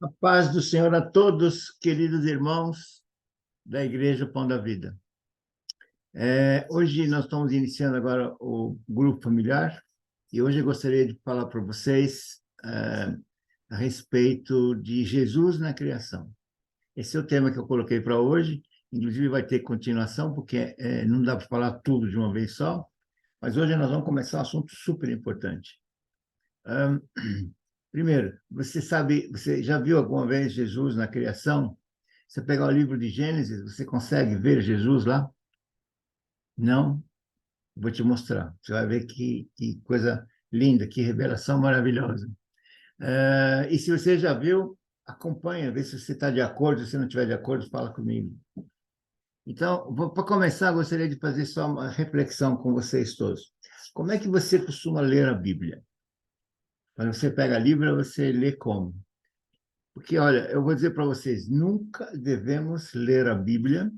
A paz do Senhor a todos, queridos irmãos da Igreja Pão da Vida. Hoje nós estamos iniciando agora o grupo familiar e hoje eu gostaria de falar para vocês a respeito de Jesus na criação. Esse é o tema que eu coloquei para hoje, inclusive vai ter continuação, porque não dá para falar tudo de uma vez só, mas hoje nós vamos começar um assunto super importante. Primeiro, você já viu alguma vez Jesus na criação? Você pegar o livro de Gênesis, você consegue ver Jesus lá? Não? Vou te mostrar. Você vai ver que coisa linda, que revelação maravilhosa. E se você já viu, acompanha, vê se você está de acordo. Se você não estiver de acordo, fala comigo. Então, para começar, gostaria de fazer só uma reflexão com vocês todos. Como é que você costuma ler a Bíblia? Quando você pega a Bíblia, você lê como? Porque, olha, eu vou dizer para vocês, nunca devemos ler a Bíblia,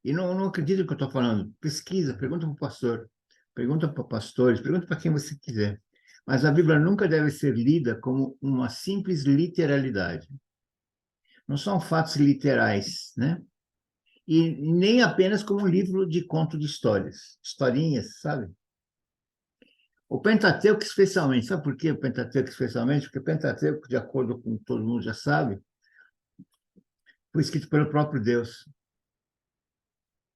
e não acredito no que eu estou falando, pesquisa, pergunta para o pastor, pergunta para pastores, pergunta para quem você quiser. Mas a Bíblia nunca deve ser lida como uma simples literalidade. Não são fatos literais, né? E nem apenas como um livro de conto de histórias, historinhas, sabe? O Pentateuco, especialmente, sabe por que o Pentateuco, especialmente? Porque o Pentateuco, de acordo com todo mundo já sabe, foi escrito pelo próprio Deus.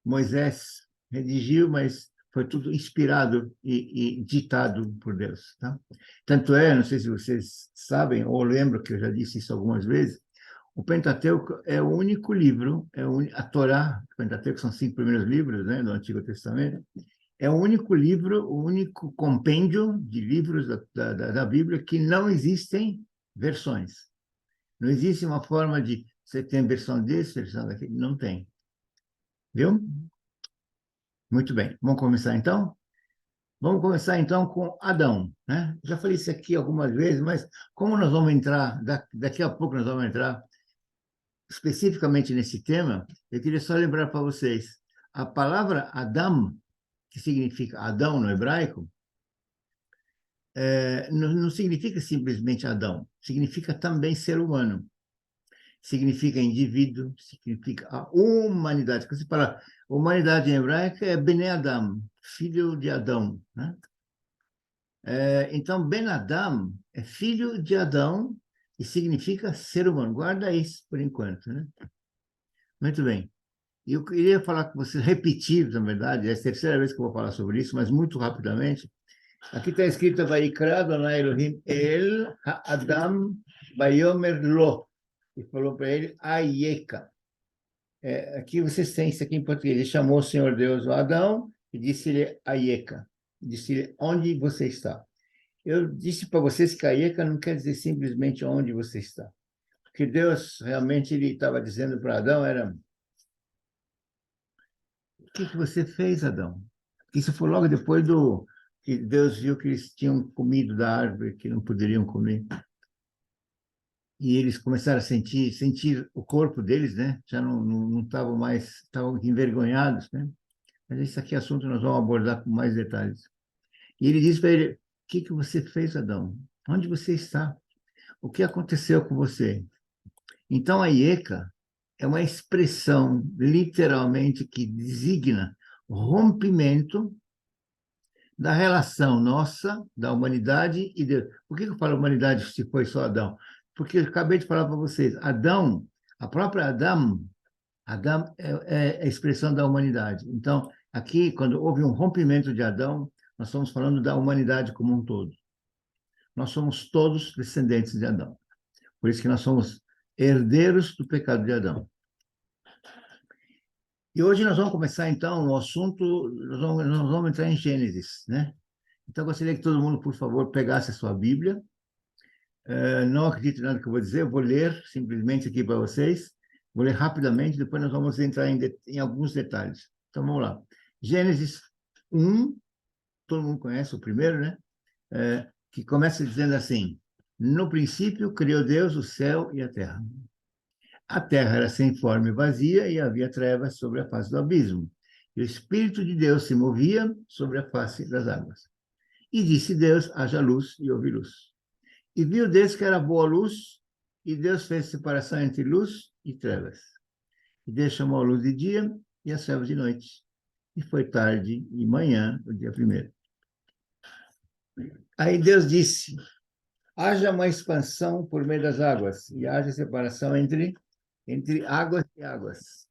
Moisés redigiu, mas foi tudo inspirado e ditado por Deus. Tá? Tanto é, não sei se vocês sabem ou lembram que eu já disse isso algumas vezes, o Pentateuco é o único livro, a Torá, o Pentateuco são 5 primeiros livros, né, do Antigo Testamento, é o único livro, o único compêndio de livros da Bíblia que não existem versões. Não existe uma forma de você tem versão desse, versão daquele, não tem. Viu? Muito bem. Vamos começar então? Vamos começar então com Adão, né? Já falei isso aqui algumas vezes, mas como nós vamos entrar, daqui a pouco nós vamos entrar especificamente nesse tema, eu queria só lembrar para vocês, a palavra Adam, que significa Adão no hebraico, não significa simplesmente Adão, significa também ser humano. Significa indivíduo, significa a humanidade. Quando você fala humanidade em hebraico é Bnei Adam, filho de Adão. Né? Então, Ben Adam é filho de Adão e significa ser humano. Guarda isso por enquanto. Né? Muito bem. Eu queria falar com você, repetir, na verdade, é a terceira vez que eu vou falar sobre isso, mas muito rapidamente. Aqui está escrito, Vaikra Adonai Elohim El Adam Vayomer Lo. E falou para ele, Ayeka. Aqui vocês têm isso aqui em português. Ele chamou o Senhor Deus o Adão e disse-lhe Ayeka. Disse-lhe, onde você está? Eu disse para vocês que Ayeka não quer dizer simplesmente onde você está. O que Deus realmente ele estava dizendo para Adão era, o que você fez, Adão? Isso foi logo depois do que Deus viu que eles tinham comido da árvore que não poderiam comer. E eles começaram a sentir o corpo deles, né? Já não estavam mais, estavam envergonhados, né? Mas esse aqui é assunto nós vamos abordar com mais detalhes. E ele diz para ele, o que você fez, Adão? Onde você está? O que aconteceu com você? Então, a Ieca é uma expressão, literalmente, que designa rompimento da relação nossa, da humanidade e Deus. Por que eu falo humanidade se foi só Adão? Porque eu acabei de falar para vocês, Adão, a própria Adão é a expressão da humanidade. Então, aqui, quando houve um rompimento de Adão, nós estamos falando da humanidade como um todo. Nós somos todos descendentes de Adão. Por isso que nós somos herdeiros do pecado de Adão. E hoje nós vamos começar, então, o assunto, nós vamos entrar em Gênesis, né? Então, eu gostaria que todo mundo, por favor, pegasse a sua Bíblia. Não acredite em nada que eu vou dizer, eu vou ler simplesmente aqui para vocês. Vou ler rapidamente, depois nós vamos entrar em alguns detalhes. Então, vamos lá. Gênesis 1, todo mundo conhece o primeiro, né? Que começa dizendo assim, no princípio criou Deus o céu e a terra. A terra era sem forma e vazia e havia trevas sobre a face do abismo. E o Espírito de Deus se movia sobre a face das águas. E disse Deus, haja luz e houve luz. E viu Deus que era boa luz E Deus fez separação entre luz e trevas. E Deus chamou a luz de dia e as trevas de noite. E foi tarde e manhã, o dia primeiro. Aí Deus disse, haja uma expansão por meio das águas, e haja separação entre águas e águas.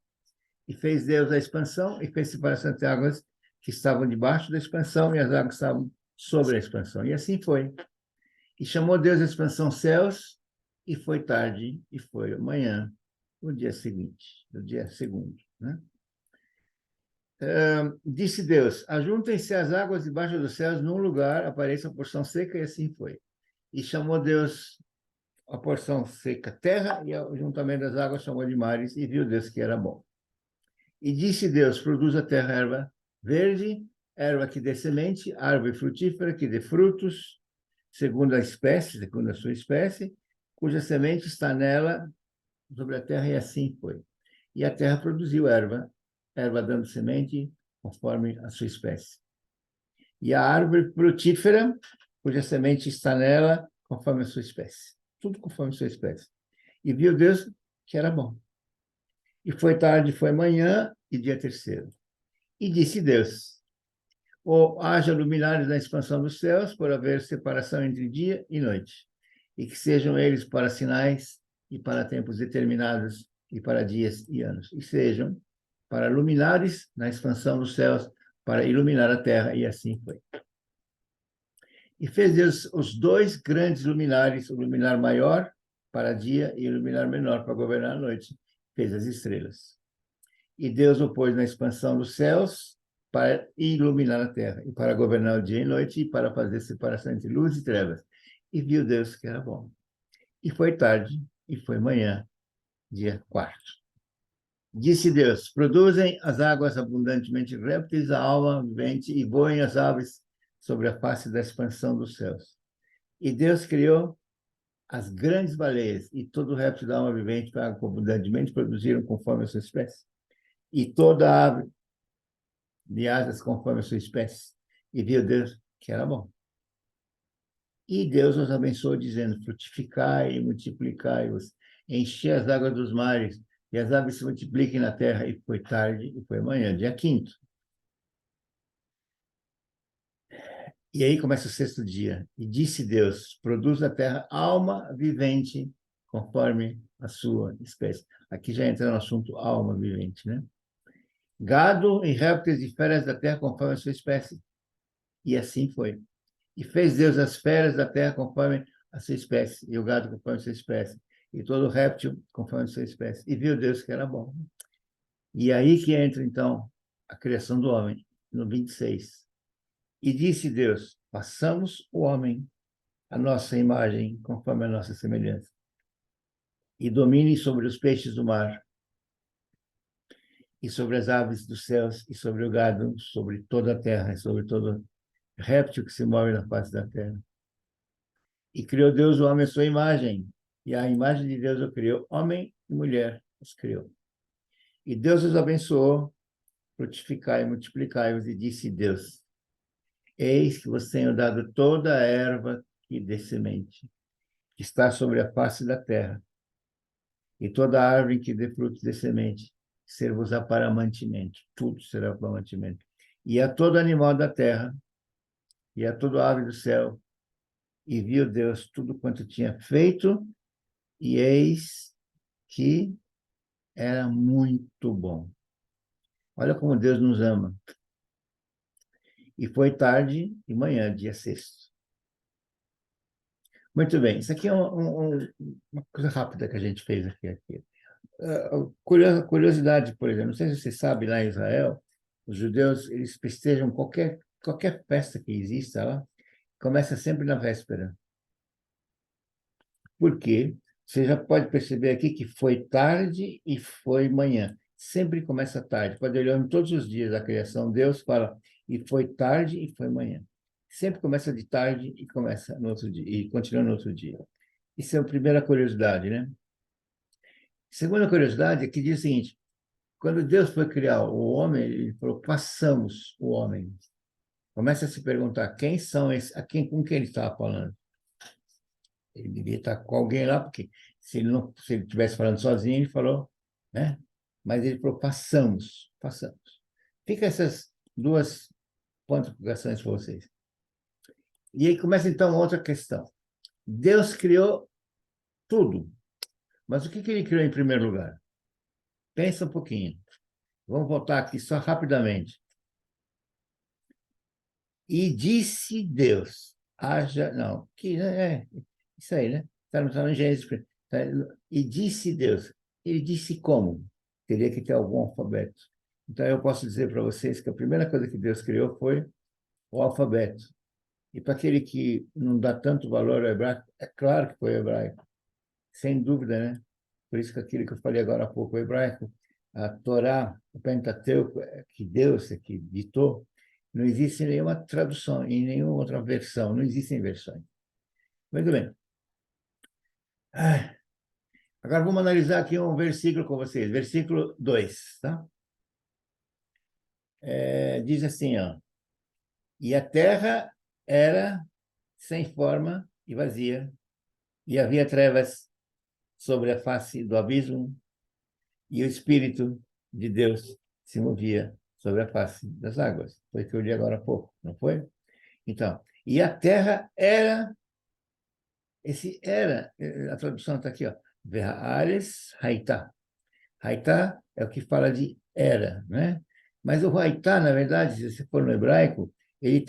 E fez Deus a expansão, e fez separação entre águas que estavam debaixo da expansão, e as águas estavam sobre a expansão. E assim foi. E chamou Deus a expansão céus, e foi tarde, e foi amanhã, o dia seguinte, o dia segundo, né? Disse Deus, ajuntem-se as águas debaixo dos céus num lugar, apareça a porção seca, e assim foi. E chamou Deus a porção seca terra, e o juntamento das águas chamou de mares, e viu Deus que era bom. E disse Deus, produz a terra erva verde, erva que dê semente, árvore frutífera que dê frutos, segundo a espécie, segundo a sua espécie, cuja semente está nela, sobre a terra, e assim foi. E a terra produziu erva dando semente, conforme a sua espécie. E a árvore frutífera, cuja semente está nela, conforme a sua espécie. Tudo conforme a sua espécie. E viu Deus que era bom. E foi tarde, foi manhã, e dia terceiro. E disse Deus, haja luminares na expansão dos céus, por haver separação entre dia e noite, e que sejam eles para sinais e para tempos determinados, e para dias e anos, e sejam para luminares na expansão dos céus, para iluminar a terra, e assim foi. E fez Deus os dois grandes luminares, o luminar maior para dia e o luminar menor para governar a noite. Fez as estrelas. E Deus o pôs na expansão dos céus para iluminar a terra, e para governar o dia e noite, e para fazer separação entre luz e trevas. E viu Deus que era bom. E foi tarde, e foi manhã, dia quarto. Disse Deus, produzem as águas abundantemente répteis, a alma vivente, e voem as aves sobre a face da expansão dos céus. E Deus criou as grandes baleias, e todo o réptil da alma vivente que abundantemente produziram conforme a sua espécie. E toda ave de asas conforme a sua espécie. E viu Deus que era bom. E Deus os abençoou, dizendo, frutificai e multiplicai-vos, enchei as águas dos mares, e as aves se multipliquem na terra. E foi tarde, e foi manhã, dia quinto. E aí começa o sexto dia. E disse Deus, produz a terra alma vivente, conforme a sua espécie. Aqui já entra no assunto alma vivente, né? Gado e répteis e feras da terra, conforme a sua espécie. E assim foi. E fez Deus as feras da terra conforme a sua espécie, e o gado conforme a sua espécie, e todo réptil conforme a sua espécie. E viu Deus que era bom. E aí que entra, então, a criação do homem, no 26. E disse Deus, façamos o homem a nossa imagem, conforme a nossa semelhança, e domine sobre os peixes do mar, e sobre as aves dos céus, e sobre o gado, sobre toda a terra, e sobre todo réptil que se move na face da terra. E criou Deus o homem à sua imagem, e a imagem de Deus o criou, homem e mulher os criou. E Deus os abençoou, frutificai e multiplicai-os, e disse Deus, eis que vos tenho dado toda a erva que dê semente, que está sobre a face da terra, e toda árvore que dê frutos de semente, ser-vos-á para mantimento, tudo será para mantimento. E a todo animal da terra, e a todo ave do céu, e viu Deus tudo quanto tinha feito, e eis que era muito bom. Olha como Deus nos ama. E foi tarde e manhã, dia sexto. Muito bem, isso aqui é uma coisa rápida que a gente fez aqui. Curiosidade, por exemplo, não sei se você sabe, lá em Israel, os judeus, eles festejam qualquer festa que exista lá, começa sempre na véspera. Por quê? Você já pode perceber aqui que foi tarde e foi manhã. Sempre começa tarde. Pode olhar em todos os dias da criação, Deus fala, e foi tarde e foi manhã. Sempre começa de tarde e começa no outro dia, e continua no outro dia. Isso é a primeira curiosidade, né? Segunda curiosidade é que diz o seguinte, quando Deus foi criar o homem, ele falou, façamos o homem. Começa a se perguntar, quem são esses, com quem ele estava falando? Ele devia estar com alguém lá, porque se ele estivesse falando sozinho, ele falou, né? Mas ele falou, façamos, façamos. Fica essas duas pontuações para vocês. E aí começa, então, outra questão. Deus criou tudo, mas o que ele criou em primeiro lugar? Pensa um pouquinho. Vamos voltar aqui só rapidamente. E disse Deus, haja... Não, que é isso aí, né? Está no Gênesis. Tá, e disse Deus. Ele disse como? Teria que ter algum alfabeto. Então, eu posso dizer para vocês que a primeira coisa que Deus criou foi o alfabeto. E para aquele que não dá tanto valor ao hebraico, é claro que foi o hebraico, sem dúvida, né? Por isso que aquilo que eu falei agora há pouco, o hebraico, a Torá, o Pentateuco, que Deus é que ditou, não existe nenhuma tradução em nenhuma outra versão, não existem versões. Muito bem. Agora vamos analisar aqui um versículo com vocês, versículo 2, tá? Diz assim, ó, e a terra era sem forma e vazia, e havia trevas sobre a face do abismo, e o Espírito de Deus se movia sobre a face das águas. Foi o que eu li agora há pouco, não foi? Então, e a terra era, esse era, a tradução está aqui, ó, Verhaares Haitá. Haitá é o que fala de era, né? Mas o Haitá, na verdade, se você for no hebraico, ele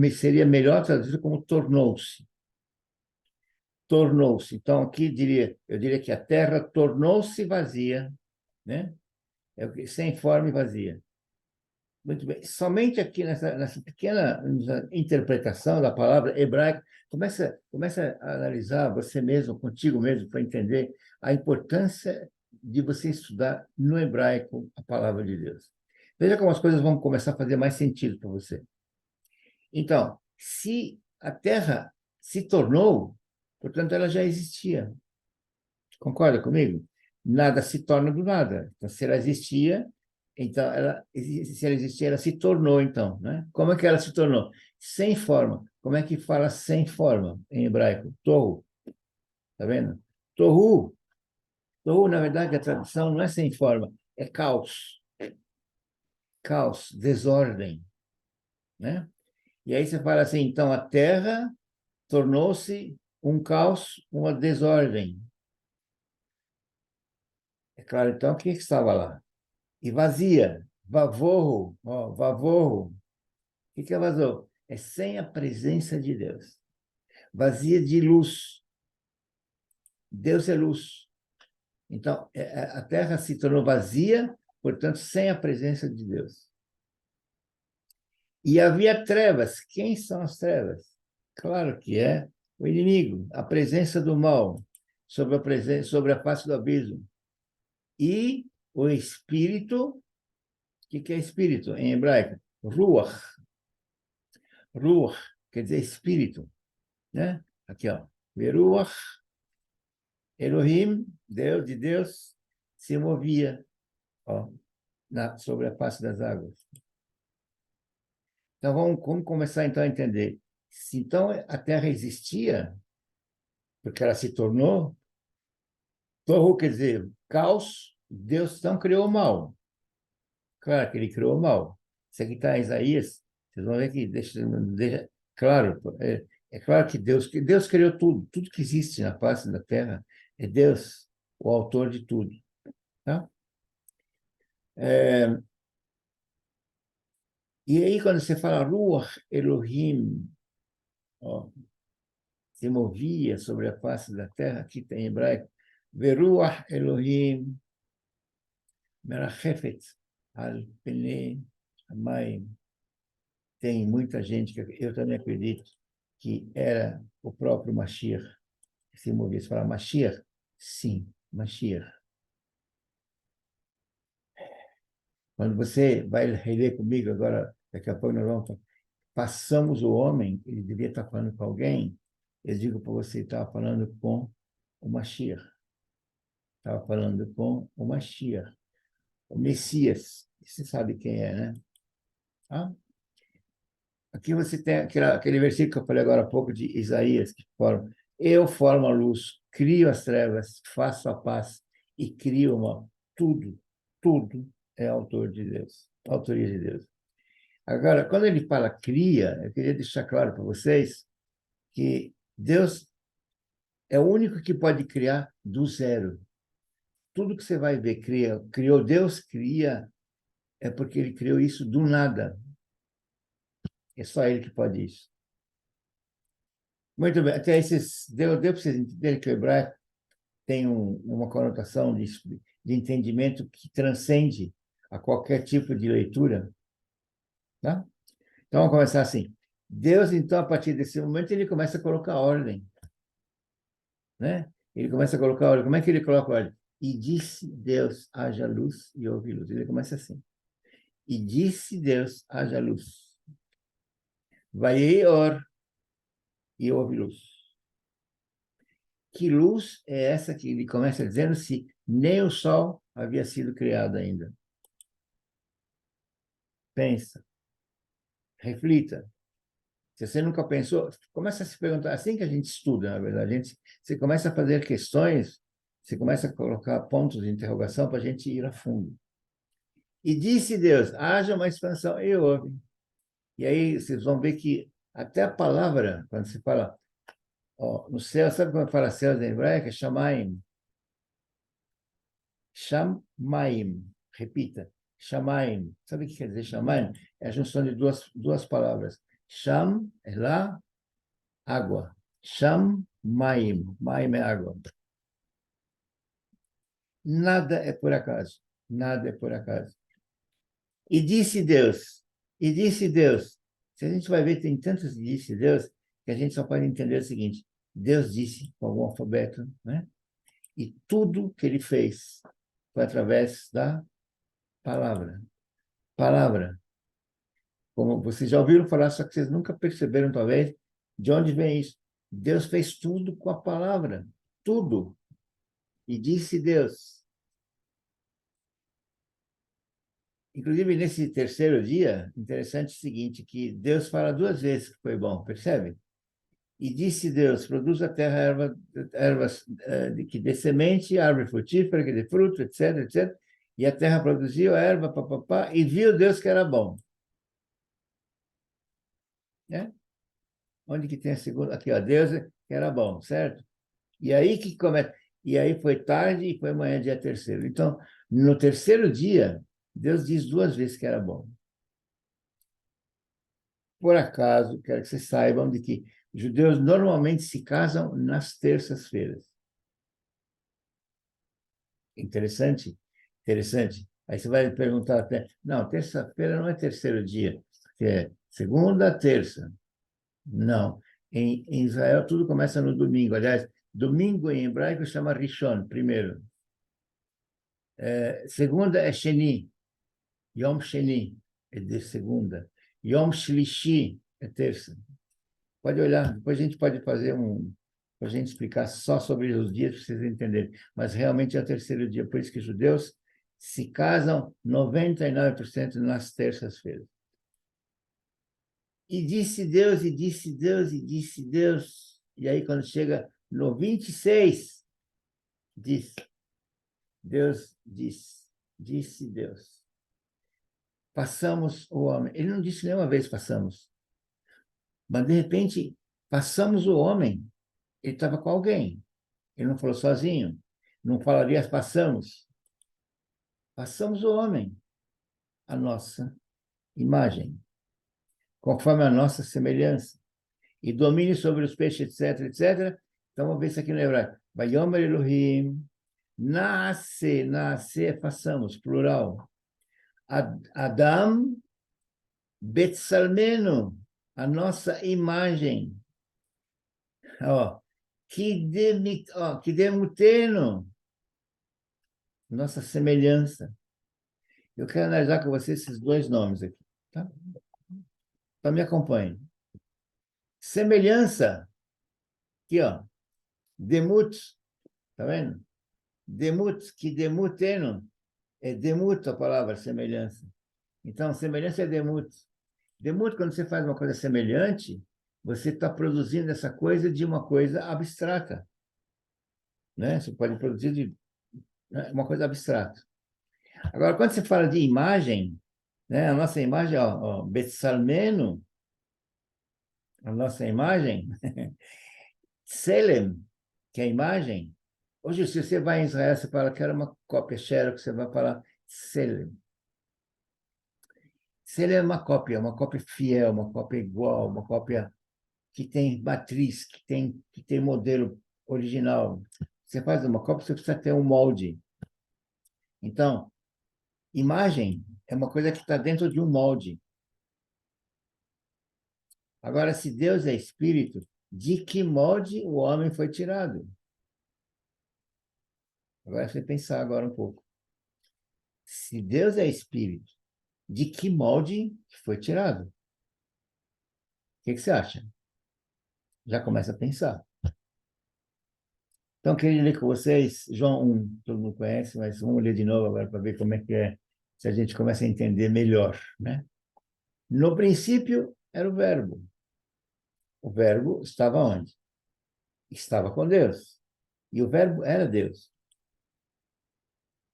seria melhor traduzido como tornou-se. Tornou-se. Então, aqui eu diria que a terra tornou-se vazia, né? Sem forma e vazia. Muito bem. Somente aqui nessa pequena interpretação da palavra hebraica, começa a analisar você mesmo, contigo mesmo, para entender a importância de você estudar no hebraico a palavra de Deus. Veja como as coisas vão começar a fazer mais sentido para você. Então, se a Terra se tornou, portanto, ela já existia. Concorda comigo? Nada se torna do nada. Então, se ela existia, então se ela existia, ela se tornou, então, né? Como é que ela se tornou? Sem forma. Como é que fala sem forma em hebraico? Tohu. Tá vendo? Tohu. Tohu, na verdade, a tradução não é sem forma, é caos. Caos, desordem, né? E aí você fala assim, então a terra tornou-se um caos, uma desordem. É claro, então, o que estava lá? E vazia, vavorro, ó, vavorro. O que é vazio? É sem a presença de Deus. Vazia de luz. Deus é luz. Então, a terra se tornou vazia, portanto, sem a presença de Deus. E havia trevas. Quem são as trevas? Claro que é o inimigo, a presença do mal sobre a face do abismo. E o espírito, o que é espírito em hebraico? Ruach. Ruach quer dizer espírito, né? Aqui, ó. Veruach, Elohim, Deus de Deus, se movia, ó, sobre a face das águas. Então, vamos começar então a entender. Se então a Terra existia, porque ela se tornou, Torru quer dizer caos, Deus então criou o mal. Claro que ele criou o mal. Isso aqui está em Isaías, vocês vão ver que claro, é claro que Deus criou tudo, tudo que existe na face da terra é Deus, o autor de tudo, tá? E aí quando você fala Ruach Elohim, ó, se movia sobre a face da terra, aqui tem em hebraico, Veruach Elohim Merachefet al Pnei Hamayim. Tem muita gente que eu também acredito que era o próprio Mashiach que se movia. Se falar Mashiach, sim, Mashiach. Quando você vai reler comigo agora, daqui a pouco nós vamos passamos o homem, ele devia estar falando com alguém, eu digo para você, estava falando com o Mashiach. Estava falando com o Mashiach, o Messias. Você sabe quem é, né? Ah? Aqui você tem aquele versículo que eu falei agora há pouco de Isaías, que fala Eu formo a luz, crio as trevas, faço a paz e crio o mal. Tudo é autor de Deus, autoria de Deus. Agora, quando ele fala cria, eu queria deixar claro para vocês que Deus é o único que pode criar do zero. Tudo que você vai ver, criou Deus, cria, é porque ele criou isso do nada. É só ele que pode isso. Muito bem, até esses, deu para vocês entenderem que o hebraico tem uma conotação de entendimento que transcende a qualquer tipo de leitura. Tá? Então, vamos começar assim. Deus, então, a partir desse momento, ele começa a colocar ordem. Né? Ele começa a colocar ordem. Como é que ele coloca ordem? E disse Deus, haja luz e houve luz. Ele começa assim. E disse Deus, haja luz. Vaior e houve luz. Que luz é essa que ele começa dizendo se nem o sol havia sido criado ainda? Pensa, reflita. Se você nunca pensou, começa a se perguntar, assim que a gente estuda, na verdade, você começa a fazer questões, você começa a colocar pontos de interrogação para a gente ir a fundo. E disse Deus, haja uma expansão, e houve. E aí vocês vão ver que até a palavra, quando se fala ó, no céu, sabe como fala céu em hebraico? É Shamaim. Shamaim. Repita. Shamaim. Sabe o que quer dizer Shamaim? É a junção de duas palavras. Sham é lá, água. Shamaim. Maim é água. Nada é por acaso. Nada é por acaso. E disse Deus. E disse Deus. Se a gente vai ver, tem tantos disse Deus, que a gente só pode entender o seguinte. Deus disse com algum alfabeto, né? E tudo que ele fez foi através da palavra. Palavra. Como vocês já ouviram falar, só que vocês nunca perceberam, talvez, de onde vem isso. Deus fez tudo com a palavra. Tudo. E disse Deus. Inclusive, nesse terceiro dia, interessante o seguinte, que Deus fala duas vezes que foi bom, percebe? E disse Deus, produz a terra ervas que dê semente, árvore frutífera, que dê fruto, etc, etc. E a terra produziu a erva, papapá, e viu Deus que era bom. Né? Onde que tem a segunda? Aqui, ó, Deus que era bom, certo? E aí que começa. E aí foi tarde e foi manhã, dia terceiro. Então, no terceiro dia, Deus diz duas vezes que era bom. Por acaso, quero que vocês saibam de que judeus normalmente se casam nas terças-feiras. Interessante? Interessante. Aí você vai perguntar até, não, terça-feira não é terceiro dia, é segunda, terça. Não. Em Israel, tudo começa no domingo. Aliás, domingo em hebraico chama Rishon, primeiro. Segunda é Sheni, Yom Sheni, é de segunda. Yom Shlishi é terça. Pode olhar, depois a gente pode fazer para a gente explicar só sobre os dias, para vocês entenderem. Mas realmente é o terceiro dia, por isso que os judeus se casam 99% nas terças-feiras. E disse Deus, e disse Deus, e disse Deus. E aí, quando chega no 26, diz, Deus disse Deus. Passamos o homem. Ele não disse nenhuma vez passamos. Mas, de repente, passamos o homem. Ele estava com alguém. Ele não falou sozinho. Não falaria passamos. Passamos o homem, a nossa imagem, conforme a nossa semelhança. E domine sobre os peixes, etc, etc. Então, vamos ver isso aqui no hebraico. Vayomer Elohim, nasce, façamos, plural. Adam, Betsalmeno, a nossa imagem. Ó, que demuteno, nossa semelhança. Eu quero analisar com você esses dois nomes aqui, tá? Então, me acompanhe. Semelhança, aqui, ó, demut, tá vendo? Demut, que demuteno, é demut a palavra semelhança. Então, semelhança é demut. Demut, quando você faz uma coisa semelhante, você está produzindo essa coisa de uma coisa abstrata, né? Você pode produzir né, uma coisa abstrata. Agora, quando você fala de imagem, né, a nossa imagem, Betsalmeno, a nossa imagem, Selem, que é a imagem. Hoje, se você vai em Israel, você fala que era uma cópia xerox, você vai falar Selem. Selem é uma cópia fiel, uma cópia igual, uma cópia que tem matriz, que tem modelo original. Você faz uma cópia, você precisa ter um molde. Então, imagem é uma coisa que está dentro de um molde. Agora, se Deus é espírito, de que molde o homem foi tirado? Agora você pensar agora um pouco. Se Deus é espírito, de que molde foi tirado? O que você acha? Já começa a pensar. Então, queria ler com vocês, João 1, todo mundo conhece, mas vamos ler de novo agora para ver como é que é, se a gente começa a entender melhor, né? No princípio era o verbo. O verbo estava onde? Estava com Deus. E o verbo era Deus.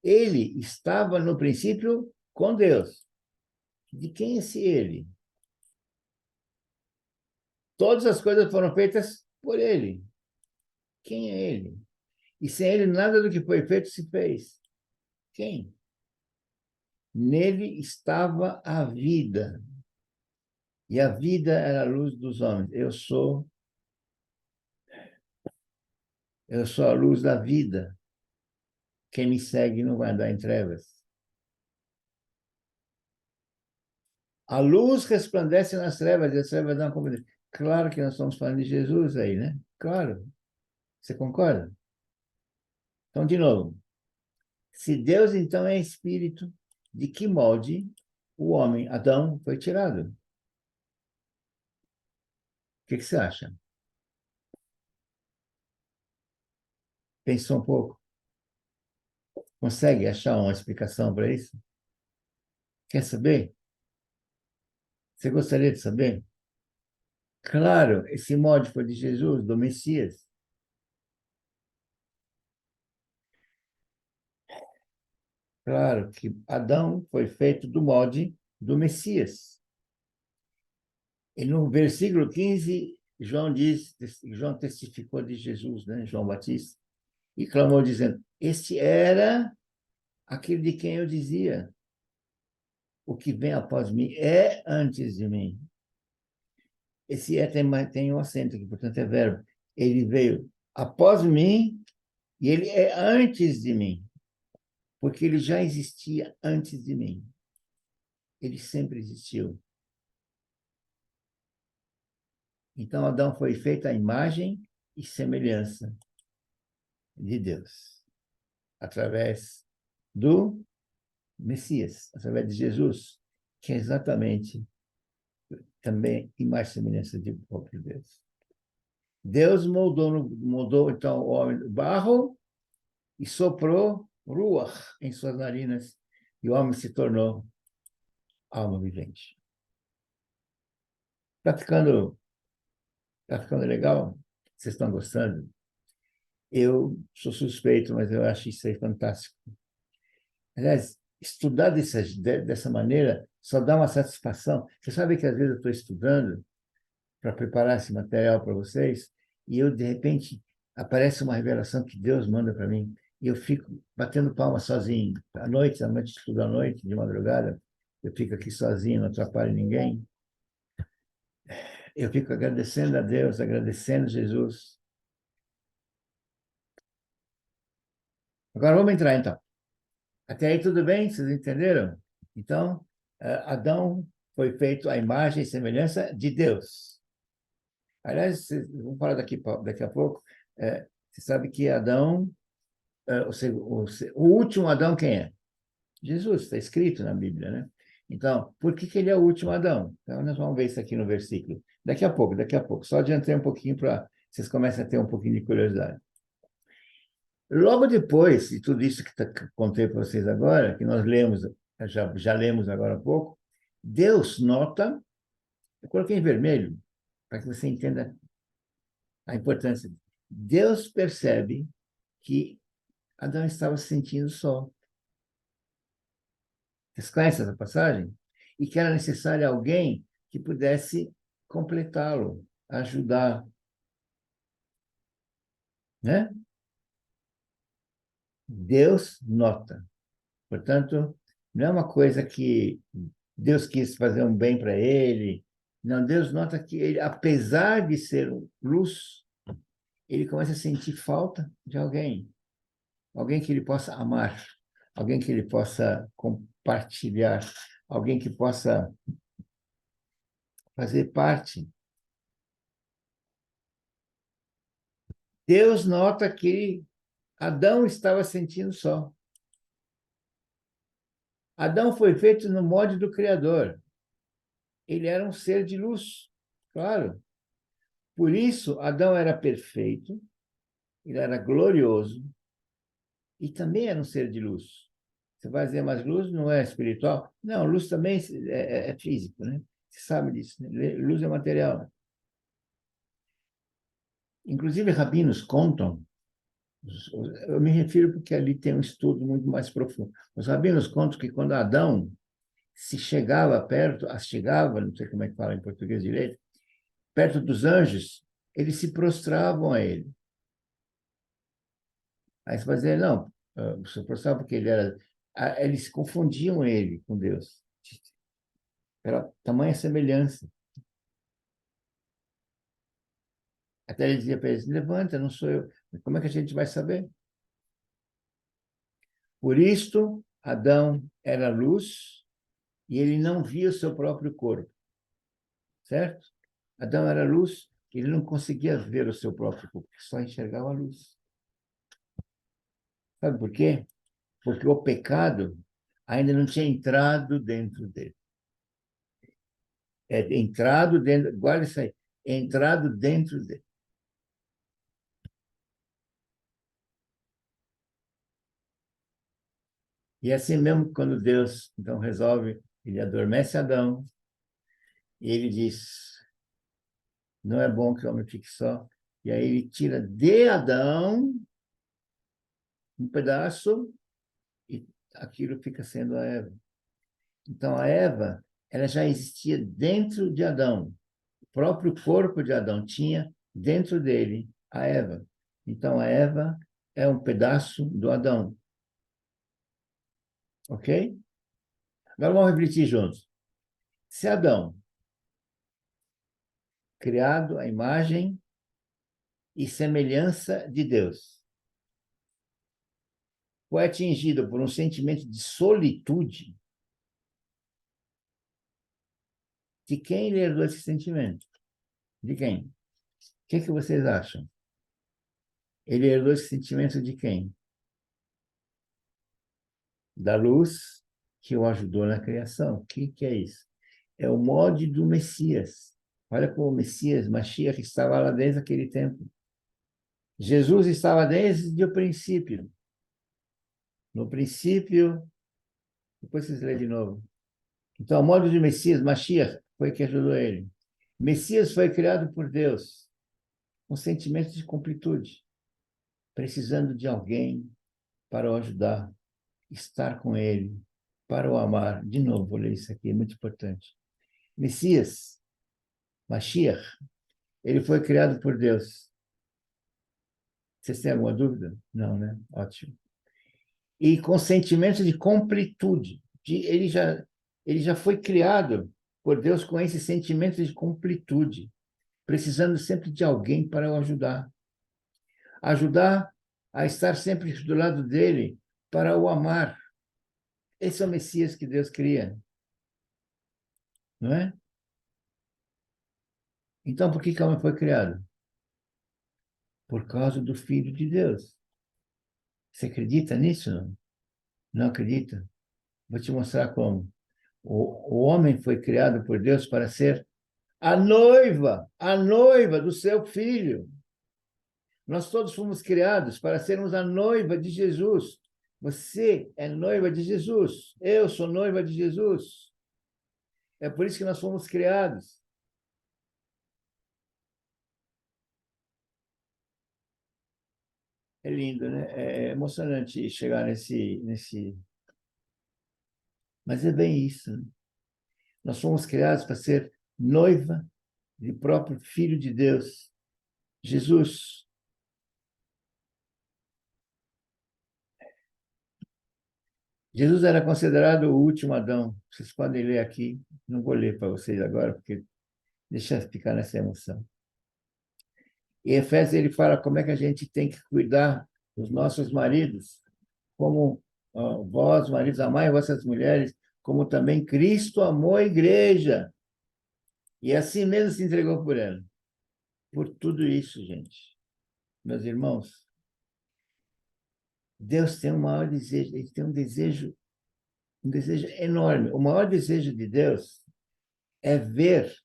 Ele estava no princípio com Deus. De quem é esse ele? Todas as coisas foram feitas por ele. Quem é ele? E sem ele nada do que foi feito se fez. Quem? Nele estava a vida. E a vida era a luz dos homens. Eu sou a luz da vida. Quem me segue não vai andar em trevas. A luz resplandece nas trevas e as trevas não compreendem. Claro que nós estamos falando de Jesus aí, né? Claro. Você concorda? Então, de novo. Se Deus, então, é espírito, de que molde o homem, Adão, foi tirado? O que você acha? Pensou um pouco? Consegue achar uma explicação para isso? Quer saber? Você gostaria de saber? Claro, esse molde foi de Jesus, do Messias. Claro que Adão foi feito do molde do Messias. E no versículo 15, João testificou de Jesus, né? João Batista, e clamou dizendo: Este era aquele de quem eu dizia: o que vem após mim é antes de mim. Esse é tem um acento aqui, portanto é verbo. Ele veio após mim e ele é antes de mim, porque ele já existia antes de mim. Ele sempre existiu. Então, Adão foi feito à imagem e semelhança de Deus, através do Messias, através de Jesus, que é exatamente também imagem e semelhança de próprio Deus. Deus moldou então o homem do barro e soprou ruach em suas narinas e o homem se tornou alma vivente. Tá ficando legal? Vocês estão gostando? Eu sou suspeito, mas eu acho isso aí fantástico. Aliás, estudar dessa maneira só dá uma satisfação. Você sabe que às vezes eu estou estudando para preparar esse material para vocês e eu, de repente, aparece uma revelação que Deus manda para mim e eu fico batendo palma sozinho. À noite, estudo à noite, de madrugada, eu fico aqui sozinho, não atrapalho ninguém. Eu fico agradecendo a Deus, agradecendo a Jesus. Agora vamos entrar, então. Até aí tudo bem? Vocês entenderam? Então, Adão foi feito à imagem e semelhança de Deus. Aliás, vamos falar daqui a pouco. Você sabe que Adão, o último Adão quem é? Jesus, está escrito na Bíblia, né? Então, por que ele é o último Adão? Então, nós vamos ver isso aqui no versículo. Daqui a pouco. Só adiantei um pouquinho para vocês comecem a ter um pouquinho de curiosidade. Logo depois de tudo isso que contei para vocês agora, que nós lemos, já lemos agora há pouco, Deus nota, eu coloquei em vermelho, para que você entenda a importância. Deus percebe que Adão estava se sentindo só. Vocês conhecem essa passagem? E que era necessário alguém que pudesse completá-lo, ajudar, né? Deus nota. Portanto, não é uma coisa que Deus quis fazer um bem para ele. Não, Deus nota que ele, apesar de ser luz, ele começa a sentir falta de alguém. Alguém que ele possa amar, alguém que ele possa compartilhar, alguém que possa fazer parte. Deus nota que Adão estava sentindo só. Adão foi feito no molde do Criador. Ele era um ser de luz, claro. Por isso, Adão era perfeito, ele era glorioso e também era um ser de luz. Você vai dizer, mas luz não é espiritual? Não, luz também é físico, né? Você sabe disso, né? Luz é material. Inclusive, rabinos contam, eu me refiro porque ali tem um estudo muito mais profundo. Os rabinos contam que quando Adão se chegava perto, chegava, não sei como é que fala em português direito, perto dos anjos, eles se prostravam a ele. Aí você vai dizer, não, se prostravam porque ele era... Eles confundiam ele com Deus. Era tamanha semelhança. Até ele dizia para eles, levanta, não sou eu. Como é que a gente vai saber? Por isto, Adão era luz e ele não via o seu próprio corpo, certo? Adão era luz, ele não conseguia ver o seu próprio corpo, só enxergava a luz. Sabe por quê? Porque o pecado ainda não tinha entrado dentro dele. É entrado dentro, guarda isso aí, entrado dentro dele. E assim mesmo, quando Deus então resolve, ele adormece Adão, e ele diz, não é bom que o homem fique só. E aí ele tira de Adão um pedaço e aquilo fica sendo a Eva. Então, a Eva, ela já existia dentro de Adão. O próprio corpo de Adão tinha dentro dele a Eva. Então, a Eva é um pedaço do Adão. Ok? Agora vamos refletir juntos. Se Adão, criado à imagem e semelhança de Deus, foi atingido por um sentimento de solitude, de quem ele herdou esse sentimento? De quem? O que vocês acham? Ele herdou esse sentimento de quem? Da luz que o ajudou na criação. O que é isso? É o molde do Messias. Olha como o Messias, Mashiach, estava lá desde aquele tempo. Jesus estava desde o princípio. No princípio, depois vocês lêem de novo. Então, o molde do Messias, Mashiach, foi que ajudou ele. Messias foi criado por Deus, com sentimento de completude, precisando de alguém para o ajudar, estar com ele, para o amar. De novo, vou ler isso aqui, é muito importante. Messias, Mashiach, ele foi criado por Deus. Vocês têm alguma dúvida? Não, né? Ótimo. E com sentimento de completude. Ele já foi criado por Deus com esse sentimento de completude, precisando sempre de alguém para o ajudar. Ajudar a estar sempre do lado dele para o amar. Esse é o Messias que Deus cria. Não é? Então, por que o homem foi criado? Por causa do Filho de Deus. Você acredita nisso? Não, não acredita? Vou te mostrar como. O homem foi criado por Deus para ser a noiva do seu filho. Nós todos fomos criados para sermos a noiva de Jesus. Você é noiva de Jesus. Eu sou noiva de Jesus. É por isso que nós fomos criados. É lindo, né? É emocionante chegar nesse... Mas é bem isso, né? Nós fomos criados para ser noiva do próprio Filho de Deus, Jesus. Jesus era considerado o último Adão. Vocês podem ler aqui. Não vou ler para vocês agora, porque deixa eu ficar nessa emoção. Em Efésios, ele fala como é que a gente tem que cuidar dos nossos maridos, como vós, maridos, amai vossas mulheres, como também Cristo amou a igreja, e assim mesmo se entregou por ela. Por tudo isso, gente, meus irmãos, Deus tem um maior desejo, ele tem um desejo enorme. O maior desejo de Deus é ver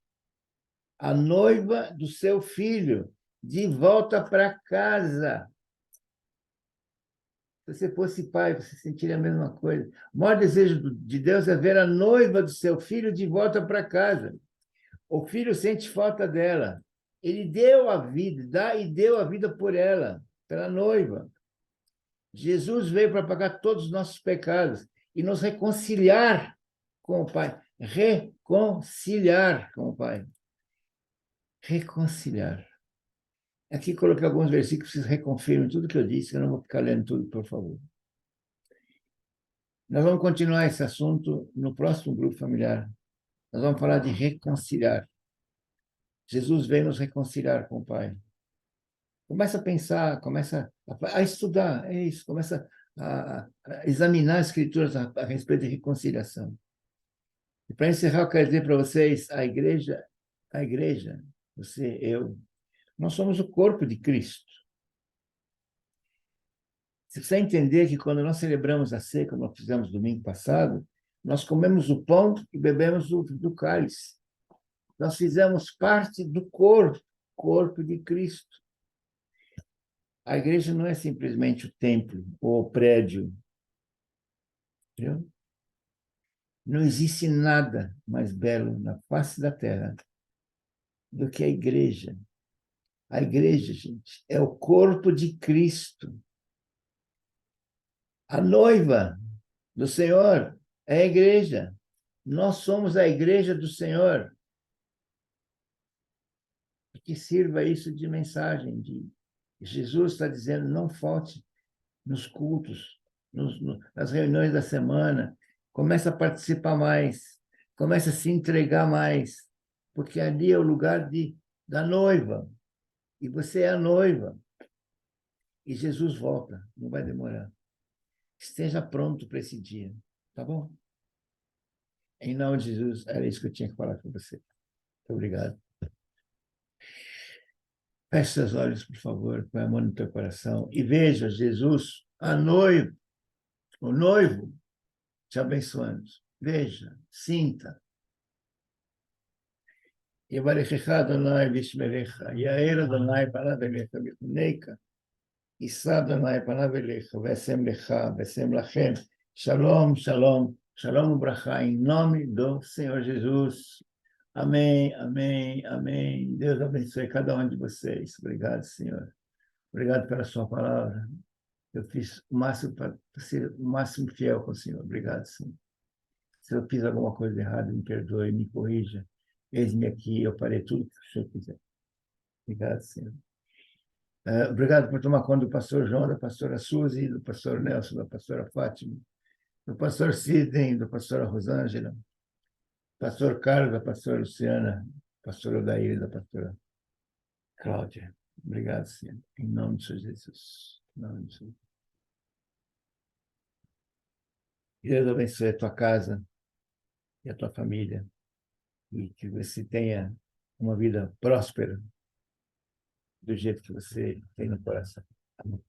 a noiva do seu filho de volta para casa. Se você fosse pai, você sentiria a mesma coisa. O maior desejo de Deus é ver a noiva do seu filho de volta para casa. O filho sente falta dela. Ele deu a vida, dá e deu a vida por ela, pela noiva. Jesus veio para pagar todos os nossos pecados e nos reconciliar com o Pai. Reconciliar com o Pai. Reconciliar. Aqui coloquei alguns versículos que vocês reconfirmem tudo que eu disse, eu não vou ficar lendo tudo, por favor. Nós vamos continuar esse assunto no próximo grupo familiar. Nós vamos falar de reconciliar. Jesus veio nos reconciliar com o Pai. Começa a pensar, começa a estudar, é isso, começa a examinar as escrituras a respeito de reconciliação. E para encerrar, eu quero dizer para vocês, a igreja, você, eu, nós somos o corpo de Cristo. Você precisa entender que quando nós celebramos a ceia, como nós fizemos domingo passado, nós comemos o pão e bebemos do cálice. Nós fizemos parte do corpo de Cristo. A igreja não é simplesmente o templo ou o prédio. Entendeu? Não existe nada mais belo na face da terra do que a igreja. A igreja, gente, é o corpo de Cristo. A noiva do Senhor é a igreja. Nós somos a igreja do Senhor. Que sirva isso de mensagem. Jesus está dizendo, não falte nos cultos, nas reuniões da semana. Começa a participar mais. Começa a se entregar mais. Porque ali é o lugar da noiva. E você é a noiva. E Jesus volta, não vai demorar. Esteja pronto para esse dia, tá bom? Em nome de Jesus, era isso que eu tinha que falar com você. Muito obrigado. Feche seus olhos, por favor, põe a mão no teu coração e veja Jesus, o noivo, te abençoando. Veja, sinta. יברכך אדוני וישמרך, יאר אדוני פניו אליך ויחונקה, יישא אדוני פניו אליך וישם לך וישם לכם. Shalom, shalom, shalom e brachá, em nome do Senhor Jesus. Amém, amém, amém. Deus abençoe cada um de vocês. Obrigado, Senhor. Obrigado pela sua palavra. Eu fiz o máximo para ser o máximo fiel com o Senhor. Obrigado, Senhor. Se eu fiz alguma coisa errada, me perdoe, me corrija. Eis-me aqui, eu farei tudo que o Senhor quiser. Obrigado, Senhor. Obrigado por tomar conta do pastor João, da pastora Suzy, do pastor Nelson, da pastora Fátima, do pastor Sidney, da pastora Rosângela, do pastor Carlos, da pastora Luciana, da pastora Odair e da pastora Cláudia. Obrigado, Senhor. Em nome de Jesus. Em nome de Jesus. Que Deus abençoe a tua casa e a tua família. E que você tenha uma vida próspera do jeito que você tem no coração. Amém.